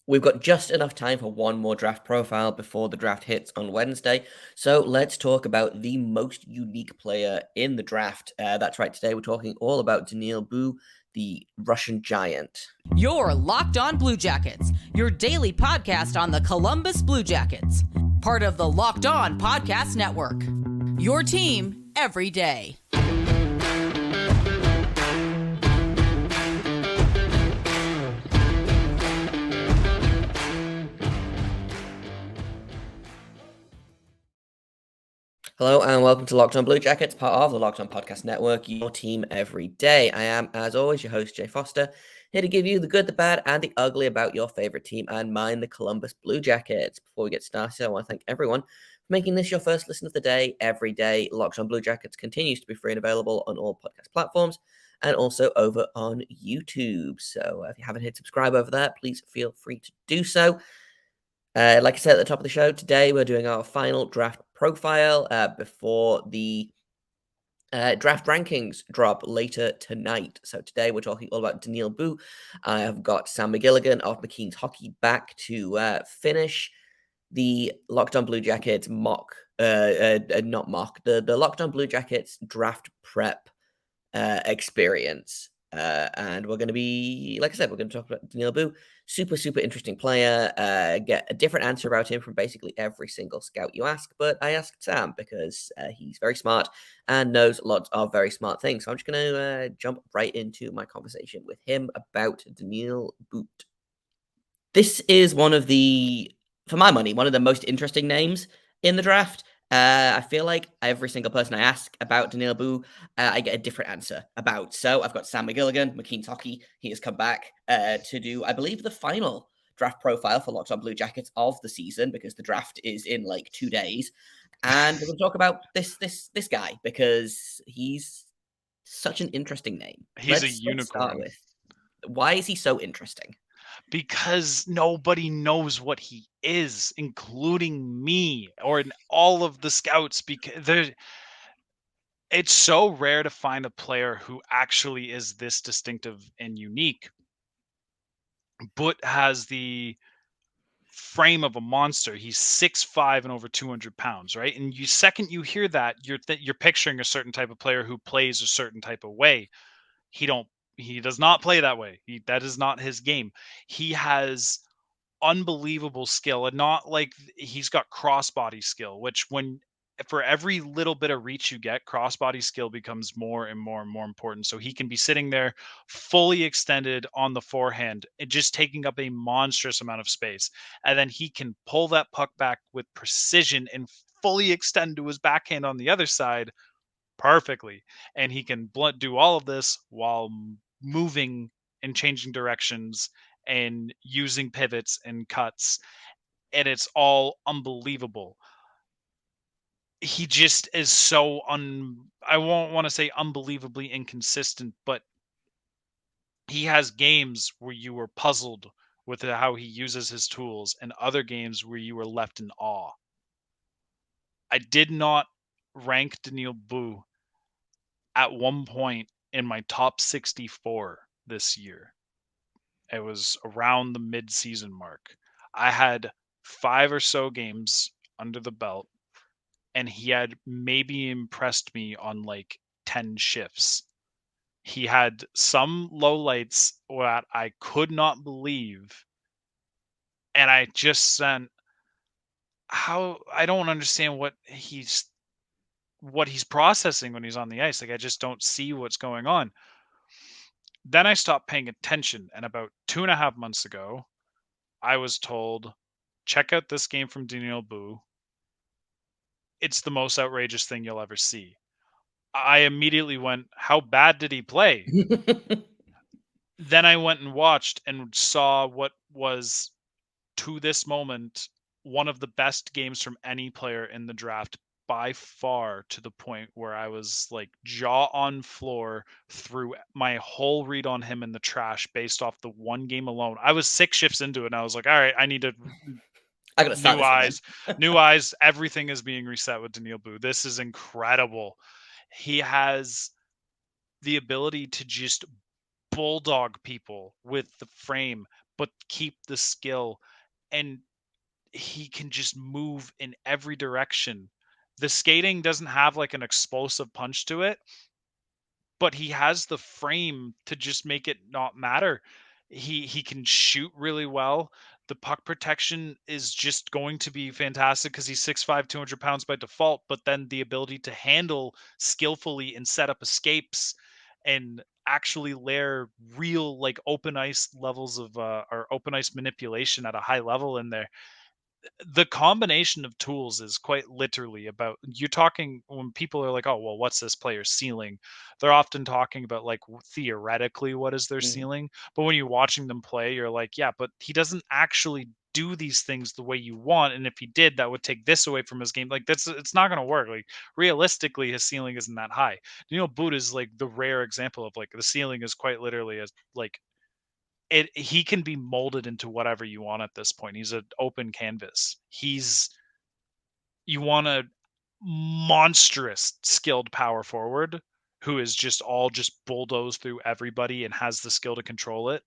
We've got just enough time for one more draft profile before the draft hits on Wednesday. So let's talk about the most unique player in the draft. That's right. Today we're talking all about Daniil But, the Russian giant. You're Locked On Blue Jackets, your daily podcast on the Columbus Blue Jackets, part of the Locked On Podcast Network. Your team every day. Hello and welcome to Locked On Blue Jackets, part of the Locked On Podcast Network, your team every day. I am, as always, your host, Jay Foster, here to give you the good, the bad, and the ugly about your favorite team, and mine, the Columbus Blue Jackets. Before we get started, I want to thank everyone for making this your first listen of the day, every day. Locked On Blue Jackets continues to be free and available on all podcast platforms, and also over on YouTube. So if you haven't hit subscribe over there, please feel free to do so. Like I said at the top of the show, today we're doing our final draft profile before the draft rankings drop later tonight. So today we're talking all about Daniil But. I have got Sam McGilligan of McKeen's Hockey back to finish the Locked On Blue Jackets the Locked On Blue Jackets draft prep experience. And we're going to be, like I said, we're going to talk about Daniil But. Super interesting player. Get a different answer about him from basically every single scout you ask. But I asked Sam because he's very smart and knows lots of very smart things. So I'm just going to jump right into my conversation with him about Daniil But. This is one of the, for my money, one of the most interesting names in the draft. I feel like every single person I ask about Daniil But, I get a different answer about. So I've got Sam McGilligan, McKeen's Hockey. He has come back to do, I believe, the final draft profile for Locked On Blue Jackets of the season, because the draft is in like 2 days. And we're going to talk about this guy because he's such an interesting name. He's a Let's start unicorn. with, why is he so interesting? Because nobody knows what he is, including me or all of the scouts, because it's so rare to find a player who actually is this distinctive and unique, but has the frame of a monster. He's 6'5" and over 200 pounds, right? And second you hear that, you're picturing a certain type of player who plays a certain type of way. He does not play that way. That is not his game. He has unbelievable skill, and not like he's got crossbody skill, which for every little bit of reach you get, crossbody skill becomes more and more and more important. So he can be sitting there fully extended on the forehand and just taking up a monstrous amount of space. And then he can pull that puck back with precision and fully extend to his backhand on the other side perfectly. And he can do all of this while moving and changing directions and using pivots and cuts, and it's all unbelievable. He just is so I won't want to say unbelievably inconsistent, but he has games where you were puzzled with how he uses his tools and other games where you were left in awe. I did not rank Daniil But at one point in my top 64 this year. It was around the mid-season mark. I had 5 or so games under the belt, and he had maybe impressed me on like 10 shifts. He had some lowlights that I could not believe, and I just sent how I don't understand what he's processing when he's on the ice. Like, I just don't see what's going on. Then I stopped paying attention, and about 2.5 months ago, I was told, check out this game from Daniil But. It's the most outrageous thing you'll ever see. I immediately went, how bad did he play? Then I went and watched and saw what was, to this moment, one of the best games from any player in the draft by far, to the point where I was like jaw on floor, threw my whole read on him in the trash based off the one game alone. I was 6 shifts into it and I was like, all right, I need to I gotta start new eyes. Everything is being reset with Daniil But. This is incredible. He has the ability to just bulldog people with the frame, but keep the skill. And he can just move in every direction. The skating doesn't have like an explosive punch to it, but he has the frame to just make it not matter. He can shoot really well. The puck protection is just going to be fantastic because he's 6'5", 200 pounds by default, but then the ability to handle skillfully and set up escapes and actually layer real like open ice levels of or open ice manipulation at a high level in there. The combination of tools is quite literally about, you're talking when people are like, oh well, what's this player's ceiling, they're often talking about like theoretically what is their Mm. ceiling, but when you're watching them play, you're like, yeah, but he doesn't actually do these things the way you want, and if he did, that would take this away from his game. Like, that's, it's not going to work. Like, realistically, his ceiling isn't that high. But is like the rare example of like the ceiling is quite literally as like he can be molded into whatever you want at this point. He's an open canvas. You want a monstrous skilled power forward who is just bulldoze through everybody and has the skill to control it.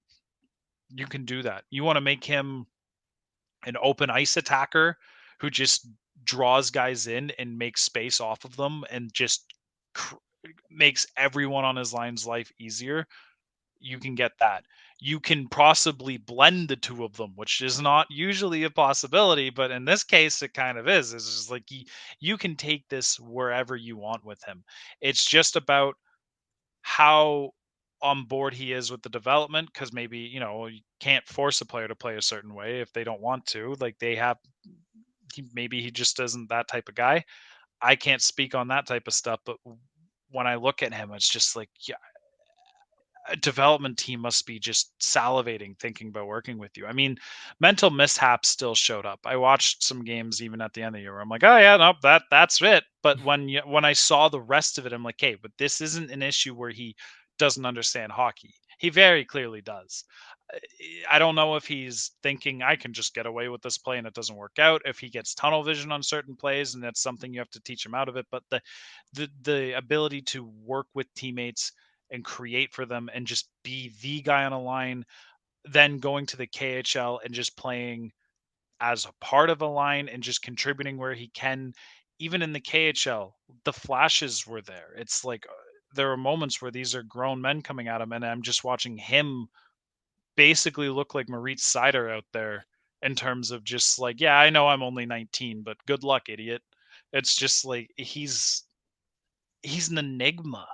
You can do that. You want to make him an open ice attacker who just draws guys in and makes space off of them and just cr- makes everyone on his line's life easier. You can get that. You can possibly blend the two of them, which is not usually a possibility, but in this case, it kind of is. It's just like you can take this wherever you want with him. It's just about how on board he is with the development, because maybe, you can't force a player to play a certain way if they don't want to. Like, maybe he just isn't that type of guy. I can't speak on that type of stuff, but when I look at him, it's just like, yeah, a development team must be just salivating thinking about working with you. I mean, mental mishaps still showed up. I watched some games even at the end of the year where I'm like, oh yeah, no, that's it. But when I saw the rest of it, I'm like, hey, but this isn't an issue where he doesn't understand hockey. He very clearly does. I don't know if he's thinking I can just get away with this play and it doesn't work out. If he gets tunnel vision on certain plays, and that's something you have to teach him out of it. But the ability to work with teammates and create for them and just be the guy on a line, then going to the KHL and just playing as a part of a line and just contributing where he can. Even in the KHL, the flashes were there. It's like there are moments where these are grown men coming at him, and I'm just watching him basically look like Moritz Seider out there in terms of just like, yeah, I know I'm only 19, but good luck, idiot. It's just like he's an enigma.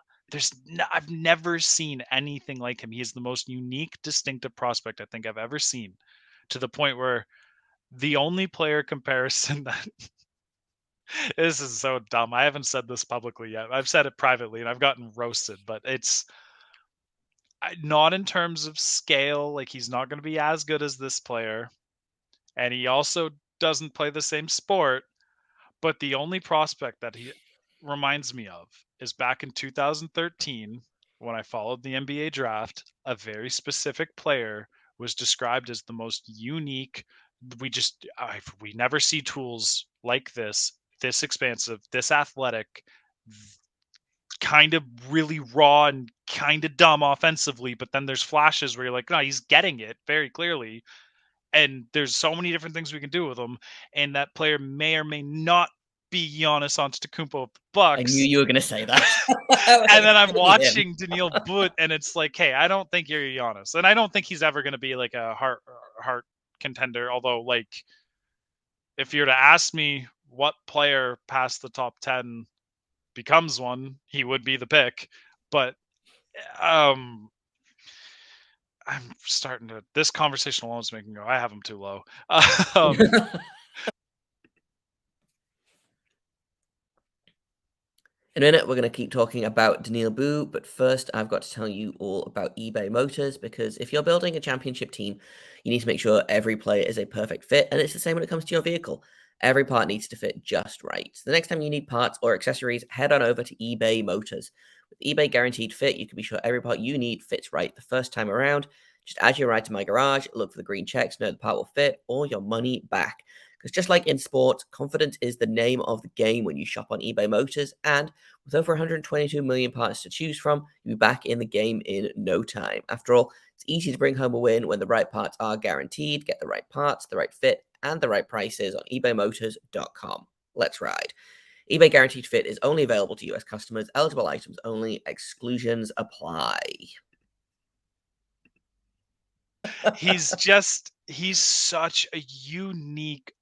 I've never seen anything like him. He is the most unique, distinctive prospect I think I've ever seen, to the point where the only player comparison that this is so dumb. I haven't said this publicly yet. I've said it privately and I've gotten roasted, but it's not in terms of scale. Like, he's not going to be as good as this player, and he also doesn't play the same sport. But the only prospect that he reminds me of is back in 2013 when I followed the NBA draft. A very specific player was described as the most unique. We never see tools like this expansive, this athletic, kind of really raw and kind of dumb offensively. But then there's flashes where you're like, no, he's getting it very clearly. And there's so many different things we can do with him. And that player may or may not be Giannis Antetokounmpo of the I knew Bucks. you were going to say that. And then I'm It's gonna be him. watching Daniil But, and it's like, hey, I don't think you're Giannis, and I don't think he's ever going to be like a heart contender. Although, like, if you're to ask me what player past the top 10 becomes one, he would be the pick. But I'm starting to. This conversation alone is making me go, I have him too low. Um, In a minute, we're going to keep talking about Daniil But, but first, I've got to tell you all about eBay Motors, because if you're building a championship team, you need to make sure every player is a perfect fit, and it's the same when it comes to your vehicle. Every part needs to fit just right. So the next time you need parts or accessories, head on over to eBay Motors. With eBay Guaranteed Fit, you can be sure every part you need fits right the first time around. Just add your ride to my garage, look for the green checks, know the part will fit, or your money back. Because just like in sports, confidence is the name of the game when you shop on eBay Motors. And with over 122 million parts to choose from, you'll be back in the game in no time. After all, it's easy to bring home a win when the right parts are guaranteed. Get the right parts, the right fit, and the right prices on ebaymotors.com. Let's ride. eBay Guaranteed Fit is only available to US customers. Eligible items only. Exclusions apply. He's such a unique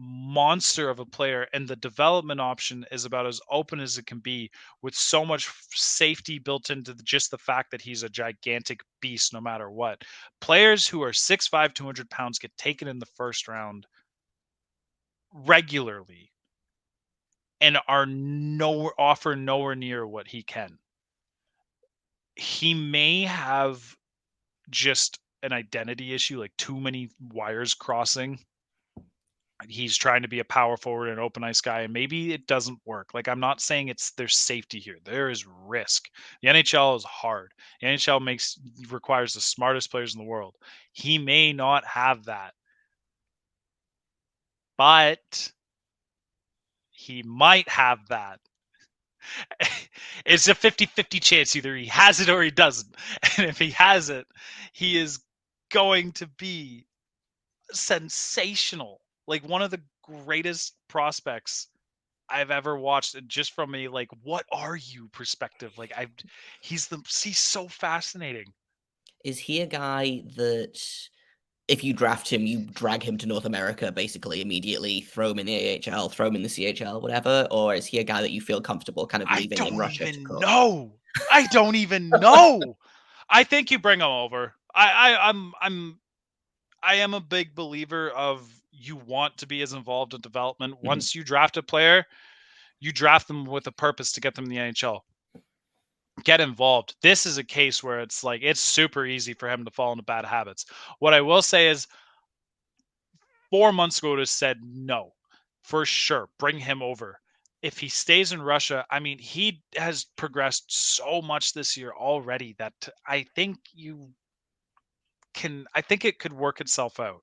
monster of a player, and the development option is about as open as it can be, with so much safety built into just the fact that he's a gigantic beast no matter what. Players who are 6'5", 200 pounds get taken in the first round regularly and are offer nowhere near what he can. He may have just an identity issue, like too many wires crossing. He's trying to be a power forward and open ice guy, and maybe it doesn't work. Like, I'm not saying there's safety here. There is risk. The NHL is hard. The NHL requires the smartest players in the world. He may not have that, but he might have that. It's a 50-50 chance. Either he has it or he doesn't. And if he has it, he is going to be sensational. Like, one of the greatest prospects I've ever watched, just from a like, what are you perspective. Like, he's so fascinating. Is he a guy that if you draft him, you drag him to North America basically immediately, throw him in the AHL, throw him in the CHL, whatever? Or is he a guy that you feel comfortable kind of I leaving in don't Russia to even cook? know. I don't even know. I think you bring him over. I am a big believer of, you want to be as involved in development. Once you draft a player, you draft them with a purpose to get them in the NHL. Get involved. This is a case where it's like, it's super easy for him to fall into bad habits. What I will say is, 4 months ago, it said no, for sure, bring him over. If he stays in Russia, I mean, he has progressed so much this year already that I think it could work itself out.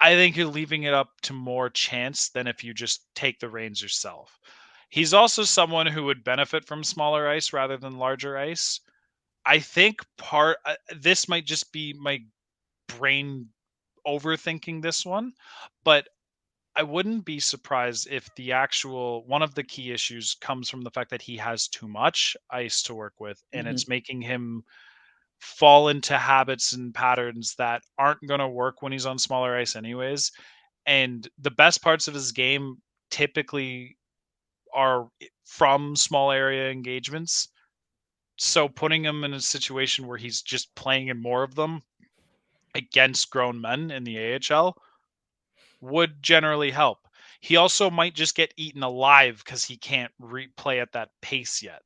I think you're leaving it up to more chance than if you just take the reins yourself. He's also someone who would benefit from smaller ice rather than larger ice. I think this might just be my brain overthinking this one, but I wouldn't be surprised if one of the key issues comes from the fact that he has too much ice to work with, and Mm-hmm. it's making him fall into habits and patterns that aren't going to work when he's on smaller ice anyways. And the best parts of his game typically are from small area engagements. So putting him in a situation where he's just playing in more of them against grown men in the AHL would generally help. He also might just get eaten alive because he can't replay at that pace yet.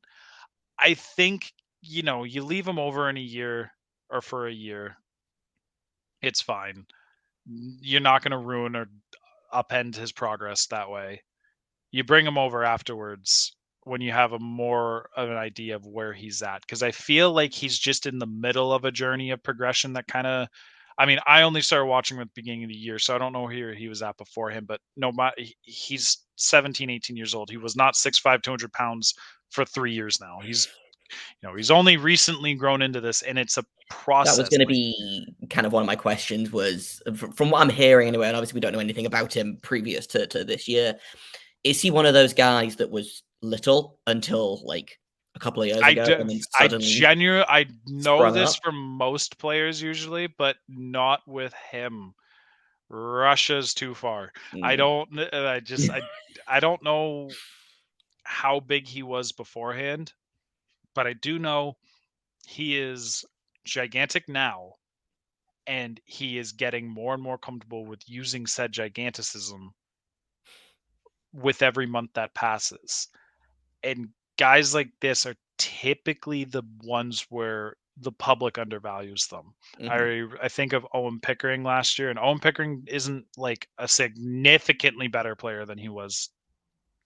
I think, you leave him over in a year, or for a year, it's fine. You're not going to ruin or upend his progress that way. You bring him over afterwards when you have a more of an idea of where he's at, because I feel like he's just in the middle of a journey of progression that kind of, I mean, I only started watching him at the beginning of the year, so I don't know where he was at before him, but no, he's 17, 18 years old. He was not 6'5", 200 pounds for 3 years now. He's only recently grown into this, and it's a That was process. going to Like, be kind of one of my questions was, from what I'm hearing anyway, and obviously we don't know anything about him previous to this year, is he one of those guys that was little until like a couple of years ago and then suddenly I know sprung this up? for most players usually, but not with him. Russia's too far. I Mm. don't. I don't know how big he was beforehand, but I do know he is gigantic now, and he is getting more and more comfortable with using said giganticism with every month that passes. And guys like this are typically the ones where the public undervalues them. Mhm. I think of Owen Pickering last year, and Owen Pickering isn't like a significantly better player than he was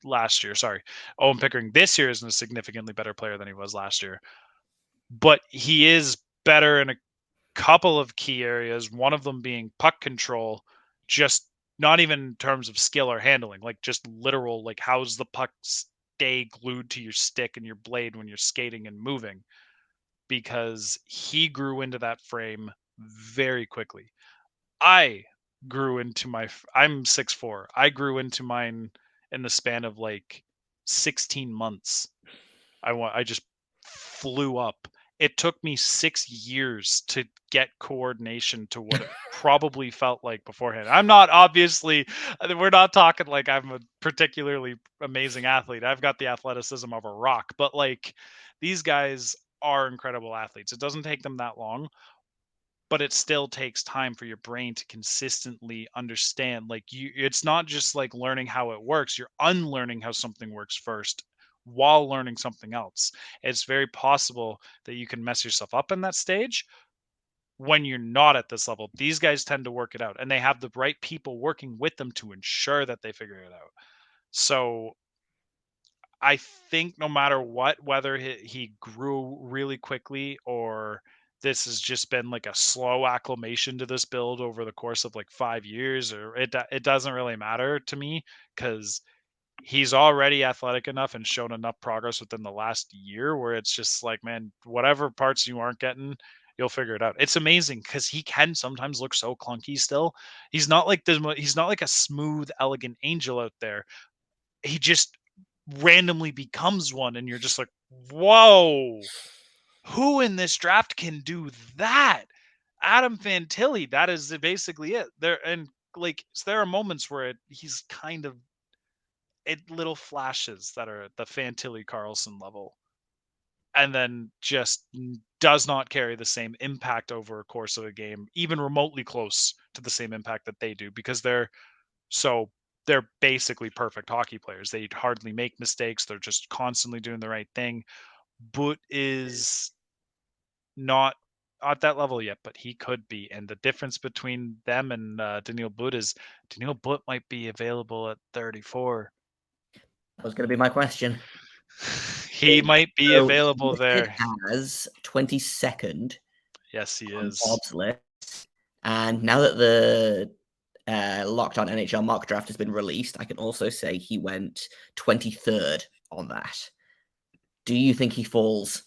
last year. Sorry. Owen Pickering this year isn't a significantly better player than he was last year, but he is better in a couple of key areas, one of them being puck control, just not even in terms of skill or handling, like just literal, like how's the puck stay glued to your stick and your blade when you're skating and moving, because he grew into that frame very quickly. I grew into I'm 6'4". I grew into mine in the span of like 16 months. I just flew up. It took me 6 years to get coordination to what it probably felt like beforehand. I'm not obviously we're not talking like I'm a particularly amazing athlete. I've got the athleticism of a rock, but like these guys are incredible athletes. It doesn't take them that long, but it still takes time for your brain to consistently understand. Like it's not just like learning how it works, you're unlearning how something works first while learning something else. It's very possible that you can mess yourself up in that stage when you're not at this level. These guys tend to work it out, and they have the right people working with them to ensure that they figure it out. So I think no matter what, whether he grew really quickly or this has just been like a slow acclimation to this build over the course of like 5 years, or it doesn't really matter to me, because he's already athletic enough and shown enough progress within the last year where it's just like, man, whatever parts you aren't getting, you'll figure it out. It's amazing because he can sometimes look so clunky still. He's not like he's not like a smooth, elegant angel out there. He just randomly becomes one, and you're just like, whoa, who in this draft can do that? Adam Fantilli, that is basically it there. And like there are moments where he's kind of little flashes that are at the Fantilli Carlson level, and then just does not carry the same impact over a course of a game, even remotely close to the same impact that they do, because so they're basically perfect hockey players. They hardly make mistakes. They're just constantly doing the right thing. But is not at that level yet, but he could be. And the difference between them and Daniil But is Daniil But might be available at 34. That was going to be my question. He might be So he's available listed there. as 22nd Yes, he on is. Bob's list. And now that the Locked On NHL mock draft has been released, I can also say he went 23rd on that. Do you think he falls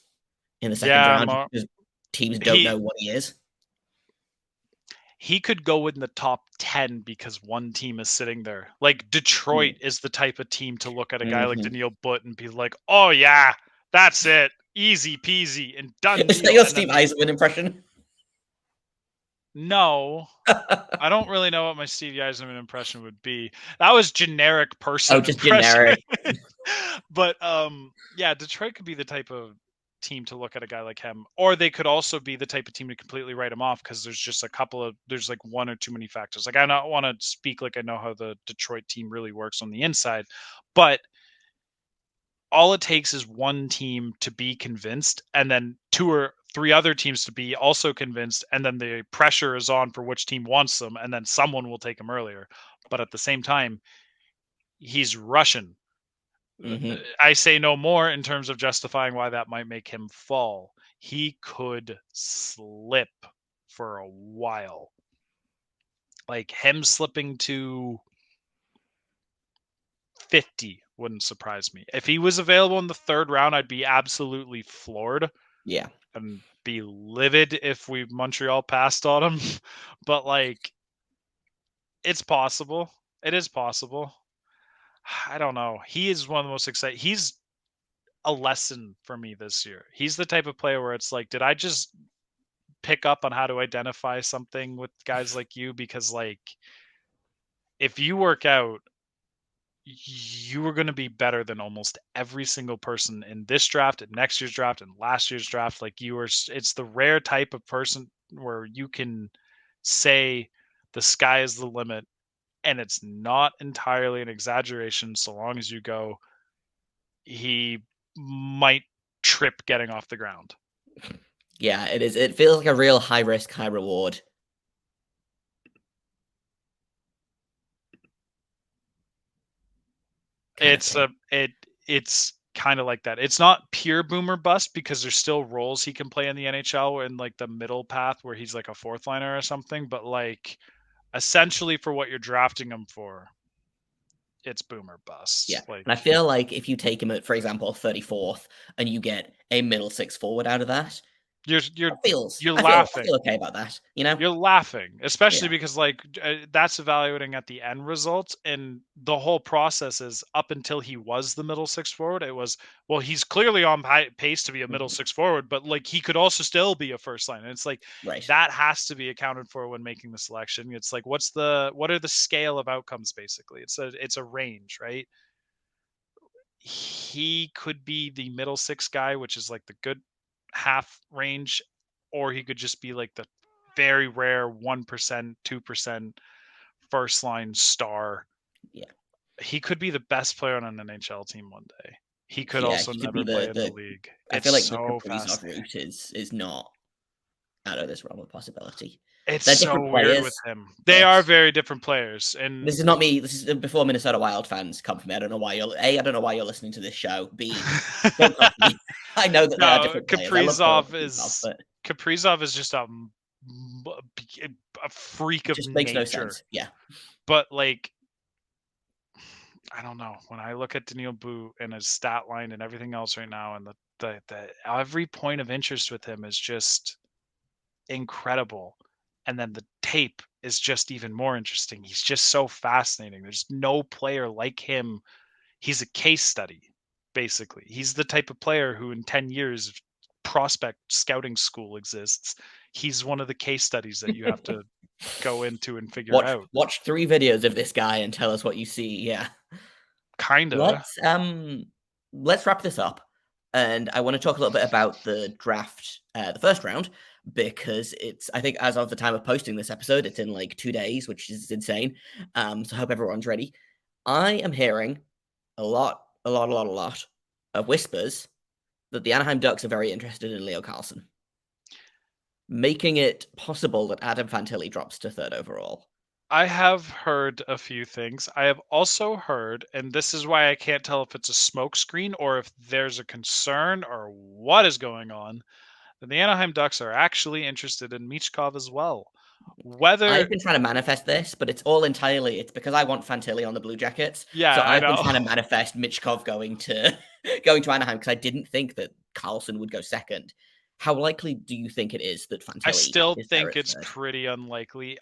in the second Yeah, round because teams don't he know what he is? he could go in the top 10 because one team is sitting there. Like Detroit is the type of team to look at a guy like Mm-hmm. Daniil But and be like, "Oh yeah, that's it. Easy peasy and done Is that deal." your And Steve then Eisenman impression? no, I don't really know what my Steve Yzerman impression would be. That was generic Oh, person just impression. generic. But yeah, Detroit could be the type of team to look at a guy like him, or they could also be the type of team to completely write him off because there's just there's like one or too many factors. Like I don't want to speak like I know how the Detroit team really works on the inside, but all it takes is one team to be convinced, and then two or three other teams to be also convinced, and then the pressure is on for which team wants them, and then someone will take him earlier. But at the same time, he's Russian. Mm-hmm. I say no more in terms of justifying why that might make him fall. He could slip for a while. Like him slipping to 50 wouldn't surprise me. If he was available in the third round, I'd be absolutely floored. Yeah. And be livid if we Montreal passed on him. But like it's possible. It is possible. I don't know. He is one of the most exciting. He's a lesson for me this year. He's the type of player where it's like, did I just pick up on how to identify something with guys like you? Because like if you work out, you are going to be better than almost every single person in this draft and next year's draft and last year's draft. Like it's the rare type of person where you can say the sky is the limit, and it's not entirely an exaggeration. So long as you go, he might trip getting off the ground. Yeah, it is. It feels like a real high risk, high reward. It's kind of like that. It's not pure boomer bust because there's still roles he can play in the NHL in like the middle path where he's like a fourth liner or something, but like essentially for what you're drafting him for, it's boom or bust. Yeah. Like, And I feel like if you take him at, for example, 34th and you get a middle six forward out of that, you're I feel laughing. okay about that, you know? You're laughing, especially Yeah. because like that's evaluating at the end result, and the whole process is up until he was the middle six forward. It was, well, he's clearly on pace to be a middle Mhm. six forward, but like he could also still be a first line. And it's like Right. that has to be accounted for when making the selection. It's like what are the scale of outcomes basically? It's a range, right? He could be the middle six guy, which is like the good half range, or he could just be like the very rare 1%, 2% first line star. Yeah. He could be the best player on an NHL team one day. He could Yeah, also he could be never play in the the league. I It's feel like the so Kaprizov fascinating. route is not out of this realm of possibility. It's They're so different weird with players, him. They but are very different players, and this is not me. This is before Minnesota Wild fans come for me. I don't know why you're A, I don't know why you're listening to this show. B, don't come for me. I know that they are no, different players. I love Kirill Kaprizov, but Kaprizov is just a freak it of just makes no nature. sense. Yeah. But like, I don't know. When I look at Daniil But and his stat line and everything else right now, and the every point of interest with him is just incredible. And then the tape is just even more interesting. He's just so fascinating. There's no player like him. He's a case study, basically. He's the type of player who, in 10 years, if prospect scouting school exists, he's one of the case studies that you have to go into and figure out. Watch 3 videos of this guy and tell us what you see. Yeah. Kinda. Let's wrap this up. And I want to talk a little bit about the draft, the first round, because it's, I think, as of the time of posting this episode, it's in like 2 days, which is insane. So I hope everyone's ready. I am hearing a lot of whispers that the Anaheim Ducks are very interested in Leo Carlsson, making it possible that Adam Fantilli drops to 3rd overall. I have heard a few things. I have also heard, and this is why I can't tell if it's a smokescreen or if there's a concern or what is going on, that the Anaheim Ducks are actually interested in Michkov as well. Whether, I've been trying to manifest this, but it's because I want Fantilli on the Blue Jackets. yeah, So I I've been know. trying to manifest Michkov going to going to Anaheim because I didn't think that Carlson would go second. How likely do you think it is that I Fantilli still is there think at it's third? pretty unlikely.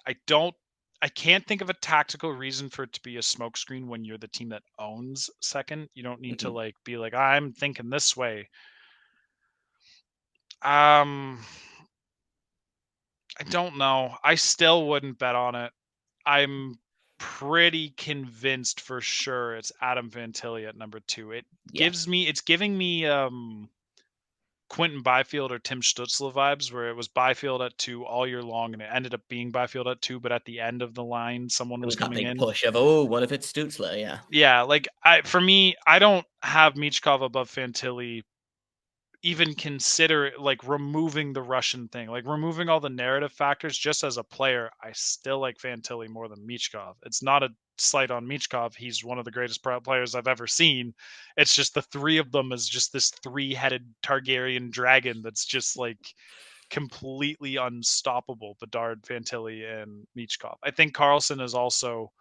I can't think of a tactical reason for it to be a smokescreen when you're the team that owns second. You don't need to Mhm. like be like, I'm thinking this way. Um, I don't know. I still wouldn't bet on it. I'm pretty convinced for sure it's Adam Fantilli at number 2. Yeah, It's giving me Quentin Byfield or Tim Stutzla vibes, where it was Byfield at 2 all year long, and it ended up being Byfield at 2, but at the end of the line, someone it was was that coming big in. push of, oh, what if it's Stutzler? Yeah, Yeah, like for me, I don't have Michkov above Fantilli. Even consider like removing the Russian thing, like removing all the narrative factors. Just as a player, I still like Fantilli more than Michkov. It's not a slight on Michkov. He's one of the greatest players I've ever seen. It's just the three of them is just this three-headed Targaryen dragon that's just like completely unstoppable. Bedard, Fantilli, and Michkov. I think Carlson is also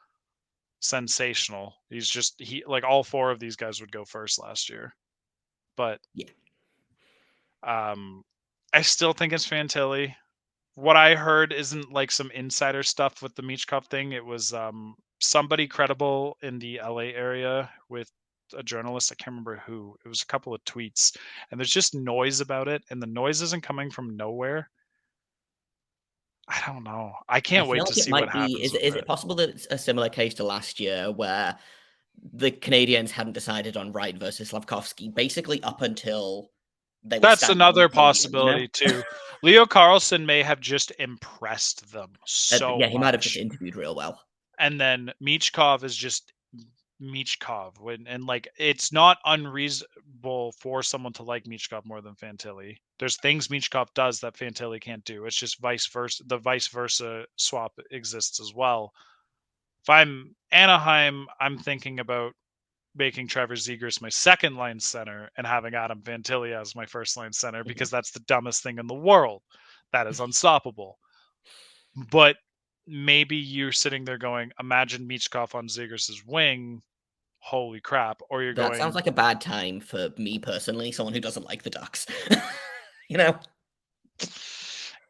sensational. He like all four of these guys would go first last year, but yeah. I still think it's Fantilli. What I heard isn't like some insider stuff with the Michkov thing. It was somebody credible in the LA area with a journalist. I can't remember who. It was a couple of tweets, and there's just noise about it, and the noise isn't coming from nowhere. I don't know. I I can't feel wait to like it see what might be. happens with Is it. it possible that it's a similar case to last year where the Canadians hadn't decided on Wright versus Slavkovsky basically up until they were That's standing on the another podium, you know? possibility too. Leo Carlson may have just impressed them so Yeah, he might have just much. interviewed real well. And then Michkov is just Michkov and like it's not unreasonable for someone to like Michkov more than Fantilli. There's things Michkov does that Fantilli can't do. It's just vice versa. The vice versa swap exists as well. If I'm Anaheim, I'm thinking about making Trevor Zegras my second line center and having Adam Fantilli as my first line center Mhm. because that's the dumbest thing in the world. That is unstoppable. But maybe you're sitting there going, imagine Michkov on Zegras' wing. Holy crap. Or you're That going, sounds like a bad time for me personally, someone who doesn't like the Ducks.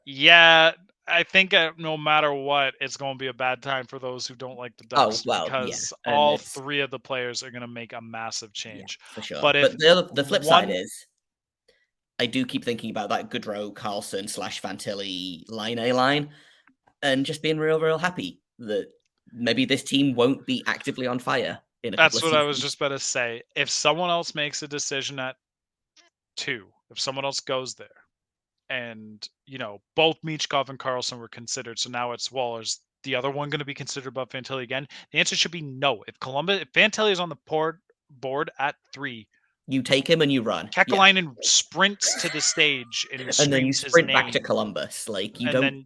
yeah, I think no matter what, it's going to be a bad time for those who don't like the Oh, Ducks well, yeah. because And all it's, three of the players are going to make a massive yeah, change. for sure. But if But the flip side is, I do keep thinking about that Goodrow, Carlson / Fantilli line, and just being real happy that maybe this team won't be actively on fire in a couple that's of what I was seasons. just about to say. If someone else makes a decision at 2, if someone else goes there, and both Michkov and Carlson were considered, so now it's is the other one going to be considered above Fantilli again? The answer should be no. If Fantilli is on the board at 3, You take him and you run. Yeah. Kekalainen sprints to the stage and And then you screams his sprint back to name, Columbus. Like, you and don't, then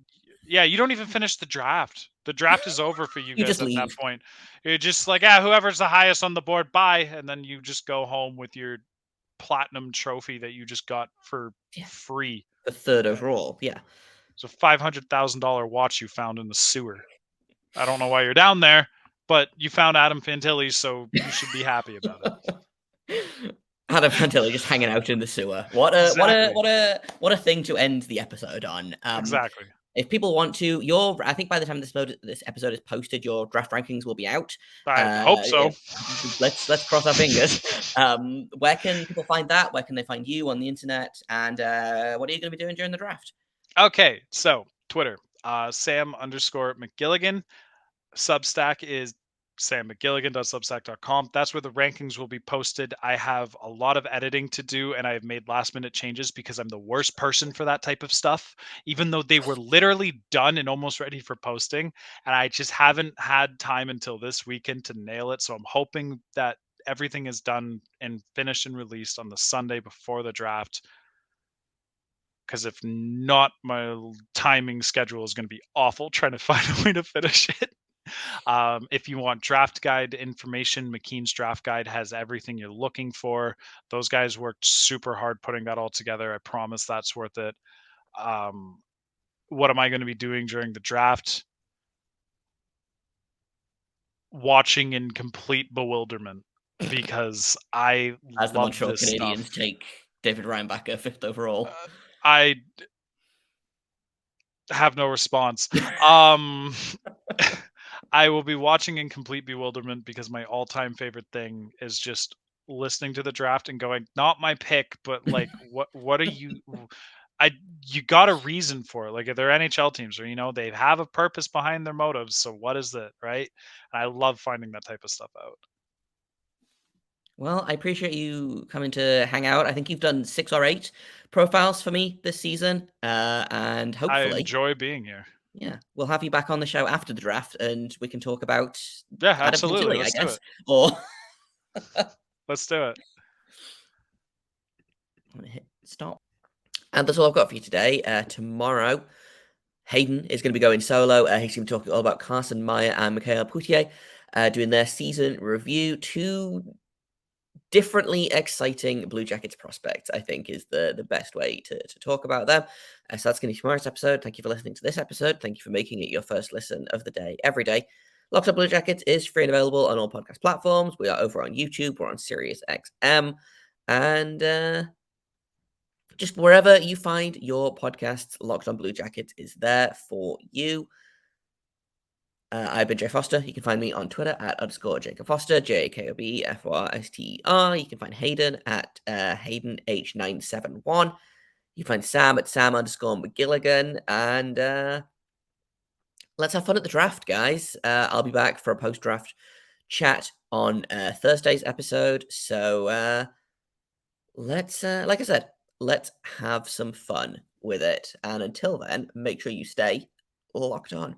you don't even finish the draft. The draft is over for you you guys just at that leave. point. You're just like, whoever's the highest on the board, bye, and then you just go home with your platinum trophy that you just got for free. The third overall. Yeah. It's a $500,000 watch you found in the sewer. I don't know why you're down there, but you found Adam Fantilli, so you should be happy about it. Adam Fantilli just hanging out in the sewer. What a thing to end the episode on. Exactly. If people want to, I think by the time this episode is posted, your draft rankings will be out. I hope so. Let's cross our fingers. Where can people find that? Where can they find you on the internet? And what are you going to be doing during the draft? Okay, so Twitter, Sam_McGilligan. Substack is sammcgilligan.substack.com. That's where the rankings will be posted. I have a lot of editing to do, and I've made last minute changes because I'm the worst person for that type of stuff, even though they were literally done and almost ready for posting. And I just haven't had time until this weekend to nail it. So I'm hoping that everything is done and finished and released on the Sunday before the draft. Because if not, my timing schedule is going to be awful trying to find a way to finish it. If you want draft guide information, McKeen's draft guide has everything you're looking for. Those guys worked super hard putting that all together. I promise that's worth it. What am I going to be doing during the draft? Watching in complete bewilderment because I As the love Montreal this Canadiens stuff. take David Reinbacher 5th overall. I have no response. I will be watching in complete bewilderment because my all-time favorite thing is just listening to the draft and going, not my pick, but like, what are you? You got a reason for it. Like they're NHL teams, or they have a purpose behind their motives. So what is it, right? And I love finding that type of stuff out. Well, I appreciate you coming to hang out. I think you've done 6 or 8 profiles for me this season, and I hopefully, enjoy being here. yeah, we'll have you back on the show after the draft, and we can talk about Yeah, Adam absolutely. Fantilli, Let's I do guess. it. Or Let's do it. I'm gonna hit stop. And that's all I've got for you today. Tomorrow, Hayden is going to be going solo. He's going to be talking all about Carson Meyer and Mikhail Poutier doing their season review. 2 differently exciting Blue Jackets prospects, I think, is the best way to talk about them. So that's going to be tomorrow's episode. Thank you for listening to this episode. Thank you for making it your first listen of the day every day. Locked Up Blue Jackets is free and available on all podcast platforms. We are over on YouTube. We're on Sirius XM. And just wherever you find your podcasts, Locked On Blue Jackets is there for you. I've been Jay Foster. You can find me on Twitter at _Jacob Foster, JAKOBFORSTER. You can find Hayden at HaydenH971. You can find Sam at Sam_McGilligan. And let's have fun at the draft, guys. I'll be back for a post-draft chat on Thursday's episode. So let's, like I said, let's have some fun with it. And until then, make sure you stay locked on.